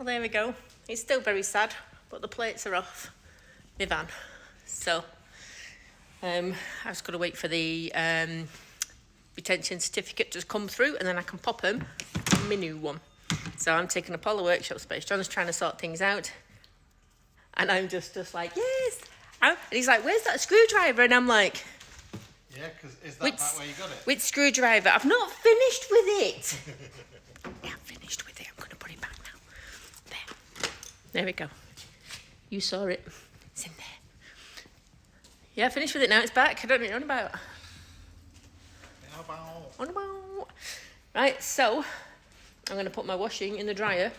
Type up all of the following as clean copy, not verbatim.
Well, there we go. It's still very sad, but the plates are off my van. So I've just got to wait for the retention certificate to come through, and then I can pop them on my new one. So I'm taking up all the workshop space. John's trying to sort things out, and I'm just like, yes. And he's like, where's that screwdriver? And I'm like, yeah, because is that back where you got it? Which screwdriver? I've not finished with it. Yeah, I'm finished with it. I'm going to put it back now. There we go. You saw it. It's in there. Yeah, finished with it now. It's back. I don't know what you're on about. Right, so I'm going to put my washing in the dryer.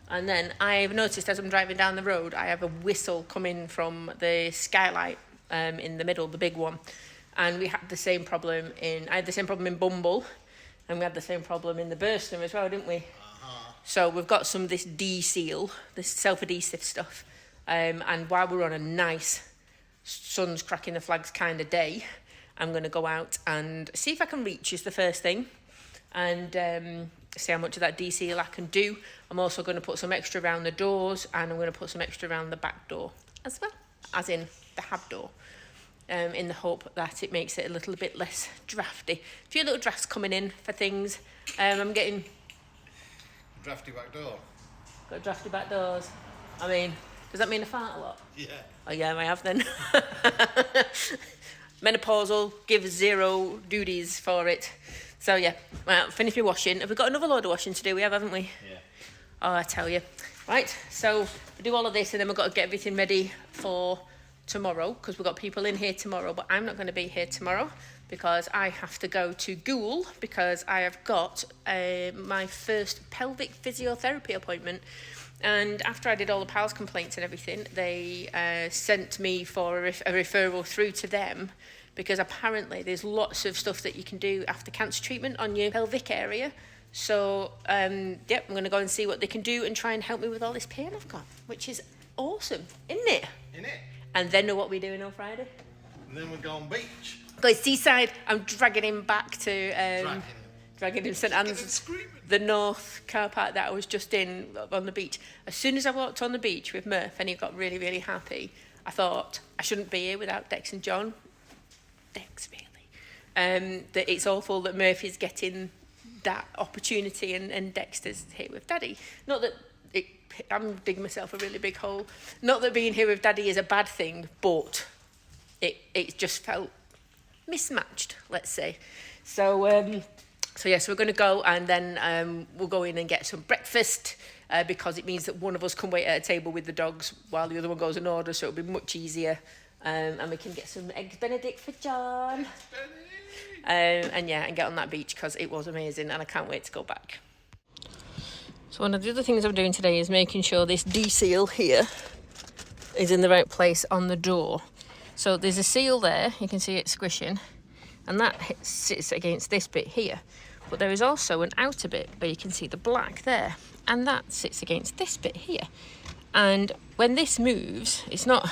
And then I've noticed as I'm driving down the road, I have a whistle coming from the skylight in the middle, the big one. And we had the same problem I had the same problem in Bumble, and we had the same problem in the Burston as well, didn't we? Uh-huh. So we've got some of this D-seal, this self-adhesive stuff. And while we're on a nice sun's cracking the flags kind of day, I'm going to go out and see if I can reach is the first thing. And see how much of that D-seal I can do. I'm also going to put some extra around the doors, and I'm going to put some extra around the back door as well, as in the hab door, in the hope that it makes it a little bit less drafty. A few little drafts coming in for things. I'm getting... Drafty back door. Got drafty back doors. I mean, does that mean I fart a lot? Yeah. Oh yeah, I have then. Menopausal, give zero duties for it. So yeah, well, finish my washing. Have we got another load of washing to do? We have, haven't we? Yeah. Oh, I tell you. Right, so we do all of this, and then we've got to get everything ready for tomorrow, because we've got people in here tomorrow, but I'm not going to be here tomorrow because I have to go to Goole because I have got my first pelvic physiotherapy appointment. And after I did all the PALS complaints and everything, they sent me for a referral through to them, because apparently there's lots of stuff that you can do after cancer treatment on your pelvic area. So, yep, I'm going to go and see what they can do and try and help me with all this pain I've got, which is awesome, isn't it? And then know what we're doing on Friday. And then we're going beach. Go seaside. I'm dragging him back to... dragging him St Anne's, the north car park that I was just in on the beach. As soon as I walked on the beach with Murph and he got really, really happy, I thought, I shouldn't be here without Dex and John. Dex, really. That it's awful that Murphy's getting that opportunity and Dexter's here with Daddy. Not that I'm digging myself a really big hole. Not that being here with Daddy is a bad thing, but it just felt mismatched, let's say. So yes, we're going to go, and then we'll go in and get some breakfast because it means that one of us can wait at a table with the dogs while the other one goes and orders, so it'll be much easier. And we can get some eggs Benedict for John. And get on that beach because it was amazing and I can't wait to go back. So one of the other things I'm doing today is making sure this D-seal here is in the right place on the door. So there's a seal there, you can see it squishing, and that sits against this bit here. But there is also an outer bit where you can see the black there, and that sits against this bit here. And when this moves, it's not...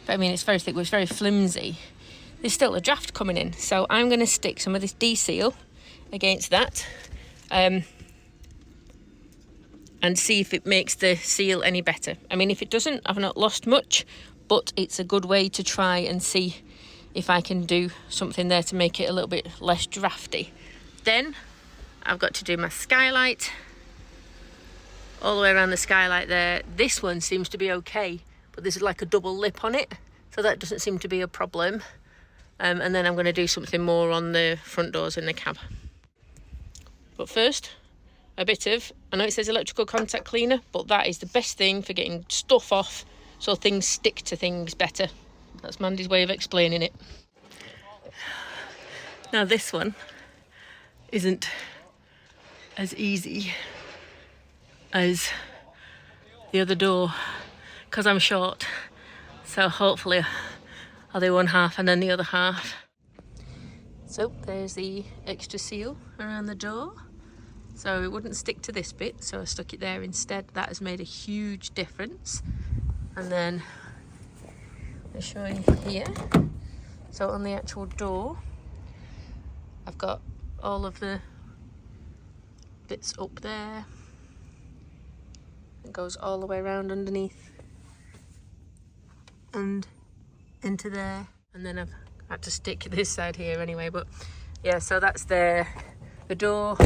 I mean, it's very thick, but it's very flimsy. There's still a draft coming in. So I'm going to stick some of this D-seal against that and see if it makes the seal any better. I mean, if it doesn't, I've not lost much, but it's a good way to try and see if I can do something there to make it a little bit less drafty. Then I've got to do my skylight all the way around the skylight there. This one seems to be okay, but there's like a double lip on it, so that doesn't seem to be a problem. And then I'm going to do something more on the front doors in the cab. But first, a bit of, I know it says electrical contact cleaner, but that is the best thing for getting stuff off so things stick to things better. That's Mandy's way of explaining it. Now this one isn't as easy as the other door because I'm short. So hopefully I'll do one half and then the other half. So there's the extra seal around the door. So it wouldn't stick to this bit, so I stuck it there instead. That has made a huge difference. And then I'll show you here. So on the actual door, I've got all of the bits up there. It goes all the way around underneath and into there. And then I've had to stick this side here anyway, but yeah, so that's the door,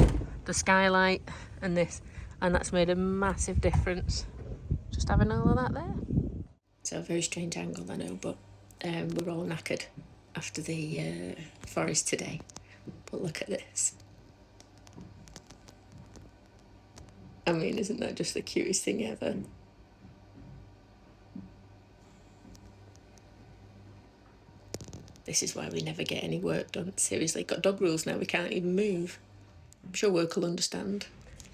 the skylight and this, and that's made a massive difference, just having all of that there. So a very strange angle, I know, but we're all knackered after the forest today. But look at this. I mean, isn't that just the cutest thing ever? This is why we never get any work done. Seriously, got dog rules now, we can't even move. I'm sure work will understand.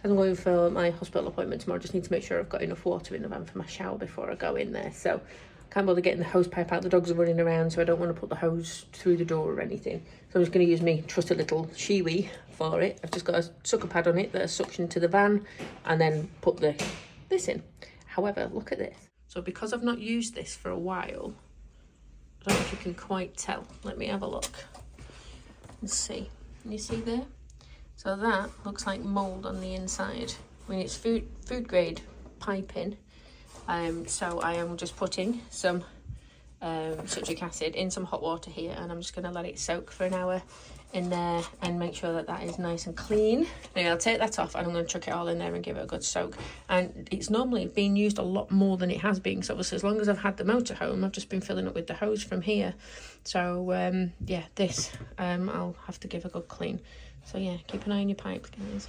I'm going for my hospital appointment tomorrow. I just need to make sure I've got enough water in the van for my shower before I go in there. So I can't bother getting the hose pipe out. The dogs are running around, so I don't want to put the hose through the door or anything. So I'm just going to use me trusty little Shiwi for it. I've just got a sucker pad on it that I suction to the van and then put this in. However, look at this. So because I've not used this for a while, I don't know if you can quite tell. Let me have a look. Let's see. Can you see there? So that looks like mould on the inside. I mean, it's food grade piping. So I am just putting some citric acid in some hot water here, and I'm just going to let it soak for an hour in there and make sure that that is nice and clean. Anyway, I'll take that off and I'm going to chuck it all in there and give it a good soak. And it's normally being used a lot more than it has been, so obviously as long as I've had the motorhome, I've just been filling up with the hose from here. So yeah, this I'll have to give a good clean. So yeah, keep an eye on your pipes, guys.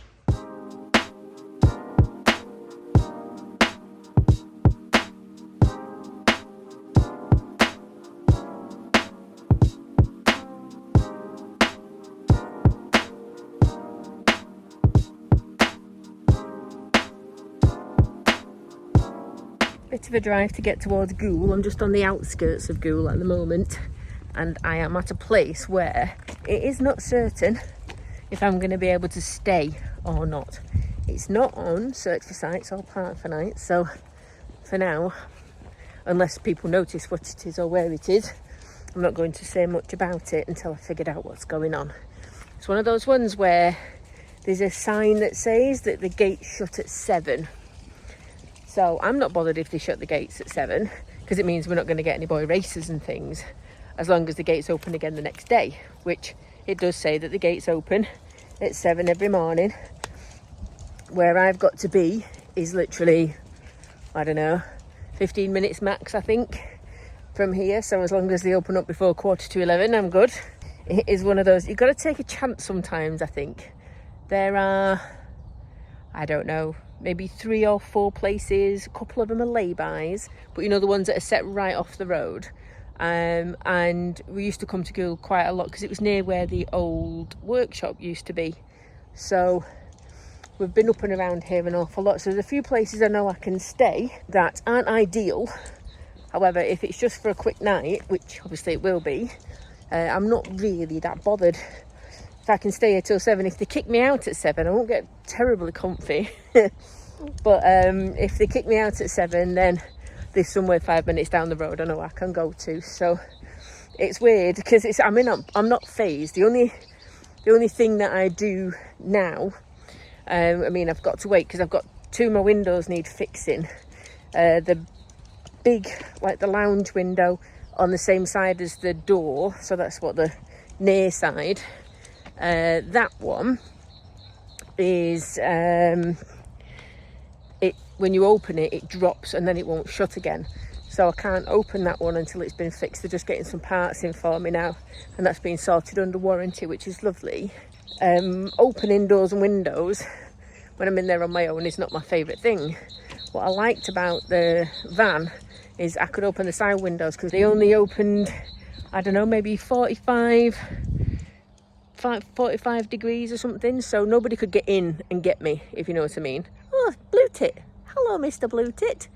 Bit of a drive to get towards Goole. I'm just on the outskirts of Goole at the moment, and I am at a place where it is not certain if I'm going to be able to stay or not. It's not on search for sites or park for nights, so for now, unless people notice what it is or where it is, I'm not going to say much about it until I figured out what's going on. It's one of those ones where there's a sign that says that the gates shut at 7. So I'm not bothered if they shut the gates at 7, because it means we're not going to get any boy races and things, as long as the gates open again the next day, which it does say that the gates open at 7 every morning. Where I've got to be is literally, I don't know, 15 minutes max, I think, from here. So as long as they open up before 11:15, I'm good. It is one of those, you've got to take a chance sometimes, I think. There are, I don't know, maybe 3 or 4 places. A couple of them are lay-bys, but you know, the ones that are set right off the road. And we used to come to Goole quite a lot because it was near where the old workshop used to be. So we've been up and around here an awful lot. So there's a few places I know I can stay that aren't ideal. However, if it's just for a quick night, which obviously it will be, I'm not really that bothered. If I can stay here till 7, if they kick me out at 7, I won't get terribly comfy. But if they kick me out at 7, then there's somewhere 5 minutes down the road I know I can go to. So it's weird because I'm not phased. The only thing that I do now, I mean, I've got to wait because I've got 2 of my windows need fixing. The big, like the lounge window on the same side as the door, so that's what the near side. That one is when you open it, it drops and then it won't shut again. So I can't open that one until it's been fixed. They're just getting some parts in for me now, and that's been sorted under warranty, which is lovely. Opening doors and windows when I'm in there on my own is not my favourite thing. What I liked about the van is I could open the side windows because they only opened, I don't know, maybe 45 degrees or something, so nobody could get in and get me, if you know what I mean. Oh, Blue Tit. Hello, Mr. Blue Tit.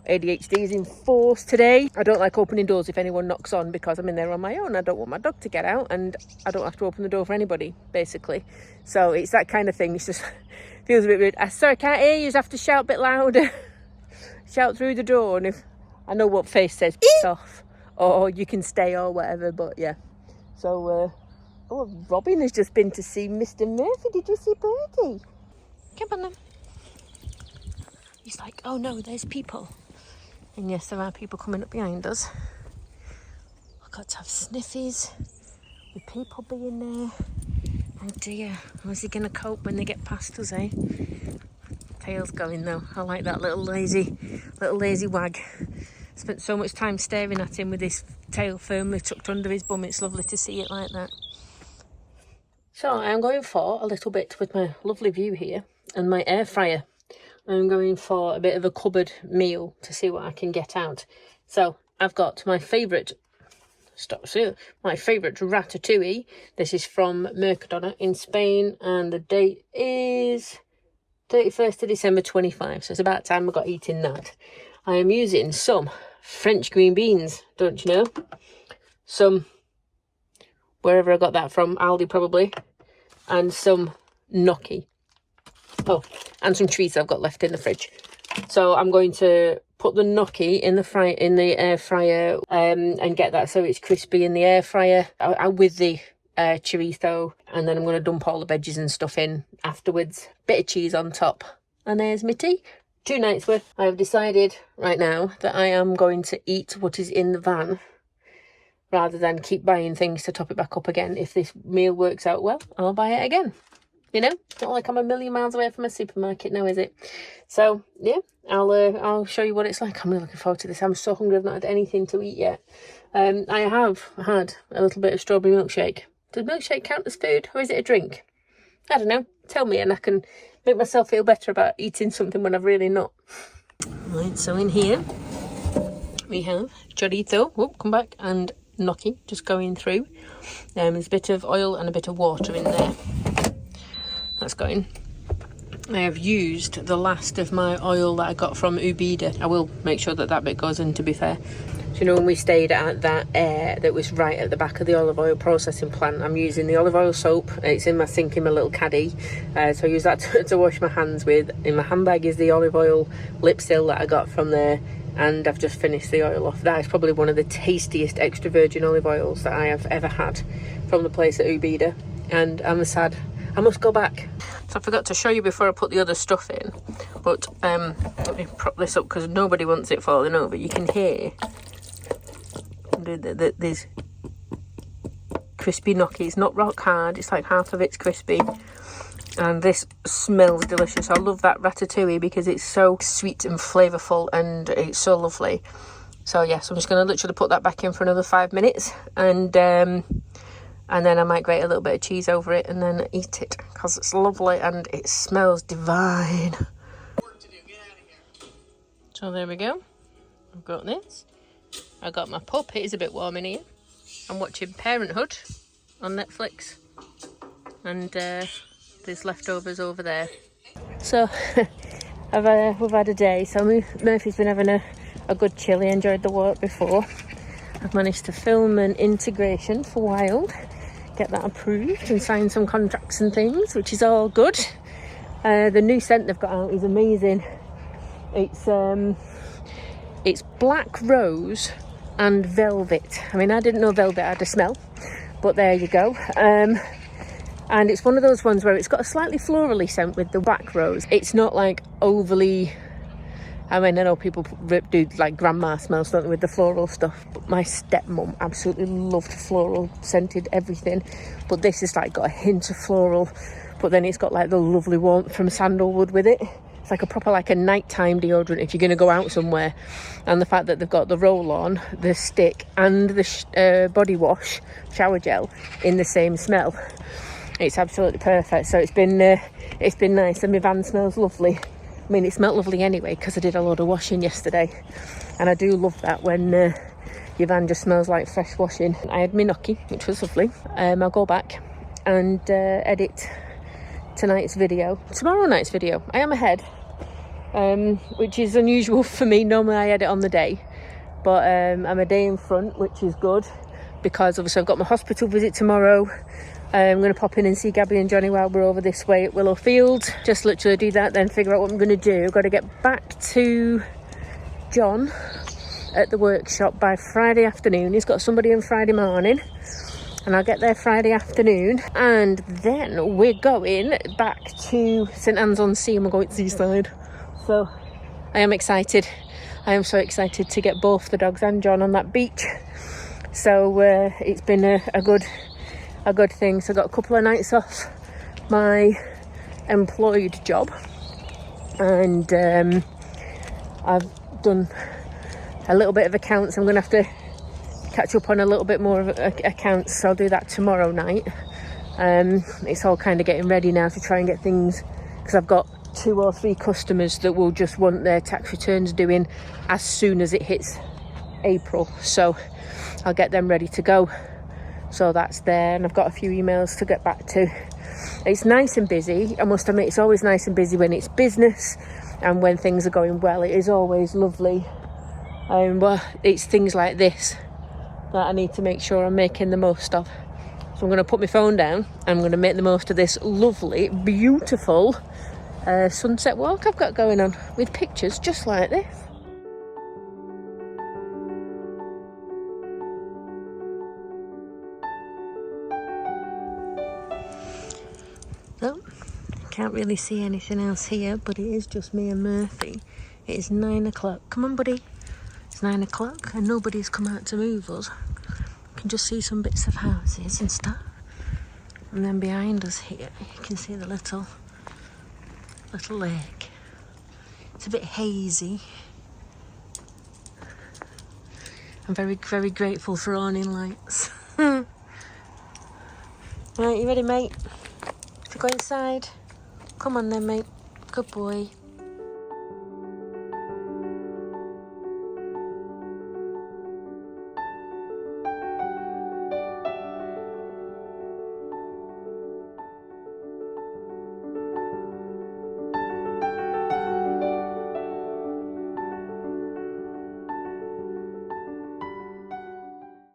ADHD is in force today. I don't like opening doors if anyone knocks on because I'm in there on my own. I don't want my dog to get out and I don't have to open the door for anybody, basically. So it's that kind of thing. It's just feels a bit weird. Sorry, I can't hear you. You just have to shout a bit louder. Shout through the door, and if I know what face says piss off or you can stay or whatever, but yeah. So oh, Robin has just been to see Mr. Murphy. Did you see Birdie? Come on then. He's like, oh no, there's people. And yes, there are people coming up behind us. I've got to have sniffies with people being there. Oh dear, how's he going to cope when they get past us, eh? Tail's going though. I like that little lazy wag. Spent so much time staring at him with his tail firmly tucked under his bum. It's lovely to see it like that. So I'm going for a little bit with my lovely view here and my air fryer. I'm going for a bit of a cupboard meal to see what I can get out. So I've got my favourite ratatouille. This is from Mercadona in Spain, and the date is 31st of December 25. So it's about time I got eating that. I am using some French green beans, don't you know? Some, wherever I got that from, Aldi probably, and some gnocchi. Oh, and some treats I've got left in the fridge. So I'm going to put the gnocchi in the air fryer and get that so it's crispy in the air fryer with the chorizo, and then I'm going to dump all the veggies and stuff in afterwards. Bit of cheese on top, and there's my tea. 2 nights worth. I have decided right now that I am going to eat what is in the van rather than keep buying things to top it back up again. If this meal works out well, I'll buy it again. You know, not like I'm a million miles away from a supermarket now, is it? So yeah, I'll show you what it's like. I'm really looking forward to this. I'm so hungry. I've not had anything to eat yet. I have had a little bit of strawberry milkshake. Does milkshake count as food, or is it a drink? I don't know. Tell me, and I can make myself feel better about eating something when I've really not. Right, so in here we have chorizo. Whoop, come back, and gnocchi just going through. There's a bit of oil and a bit of water in there. That's going. I have used the last of my oil that I got from Ubeda. I will make sure that that bit goes in, to be fair. So, you know, when we stayed at that was right at the back of the olive oil processing plant, I'm using the olive oil soap. It's in my sink in my little caddy. So I use that to wash my hands with. In my handbag is the olive oil lip seal that I got from there. And I've just finished the oil off. That is probably one of the tastiest extra virgin olive oils that I have ever had from the place at Ubeda. And I'm sad I must go back. So I forgot to show you before I put the other stuff in, but let me prop this up because nobody wants it falling over. You can hear these crispy gnocchi. It's not rock hard, it's like half of it's crispy, and this smells delicious. I love that ratatouille because it's so sweet and flavourful and it's so lovely. So yes, I'm just going to literally put that back in for another 5 minutes, and then I might grate a little bit of cheese over it and then eat it because it's lovely and it smells divine. So there we go. I've got this. I got my pup. It is a bit warm in here. I'm watching Parenthood on Netflix, and there's leftovers over there. So we've had a day. So Murphy's been having a good chill. He enjoyed the walk before. I've managed to film an integration for Wild, get that approved and sign some contracts and things, which is all good. The new scent they've got out is amazing. It's black rose and velvet. I mean, I didn't know velvet had a smell, but there you go. And it's one of those ones where it's got a slightly florally scent with the black rose. It's not like overly, I mean, I know people do like grandma smells, don't they, with the floral stuff, but my stepmom absolutely loved floral scented everything. But this is like got a hint of floral, but then it's got like the lovely warmth from sandalwood with it. It's like a proper like a nighttime deodorant if you're going to go out somewhere. And the fact that they've got the roll-on, the stick and the body wash, shower gel in the same smell, it's absolutely perfect. So it's been nice, and my van smells lovely. I mean, it smelled lovely anyway because I did a load of washing yesterday, and I do love that when your van just smells like fresh washing. I had my gnocchi, which was lovely. I'll go back and edit tomorrow night's video. I am ahead, which is unusual for me. Normally I edit on the day, but I'm a day in front, which is good because obviously I've got my hospital visit tomorrow. I'm going to pop in and see Gabby and Johnny while we're over this way at Willowfield. Just literally do that, then figure out what I'm going to do. I've got to get back to John at the workshop by Friday afternoon. He's got somebody in Friday morning, and I'll get there Friday afternoon. And then we're going back to St Anne's on Sea, and we're going to Seaside. So I am excited. I am so excited to get both the dogs and John on that beach. So it's been a good thing. So I got a couple of nights off my employed job, and I've done a little bit of accounts. I'm going to have to catch up on a little bit more of accounts, so I'll do that tomorrow night. It's all kind of getting ready now to try and get things, because I've got 2 or 3 customers that will just want their tax returns doing as soon as it hits April, so I'll get them ready to go. So that's there, and I've got a few emails to get back to. It's nice and busy. I must admit, it's always nice and busy when it's business and when things are going well. It is always lovely. But it's things like this that I need to make sure I'm making the most of. So I'm going to put my phone down. I'm going to make the most of this lovely, beautiful sunset walk I've got going on, with pictures just like this. So, can't really see anything else here, but it is just me and Murphy. It is 9 o'clock. Come on, buddy. It's 9 o'clock and nobody's come out to move us. You can just see some bits of houses and stuff. And then behind us here, you can see the little lake. It's a bit hazy. I'm very, very grateful for awning lights. Right, you ready, mate? To go inside? Come on then, mate. Good boy.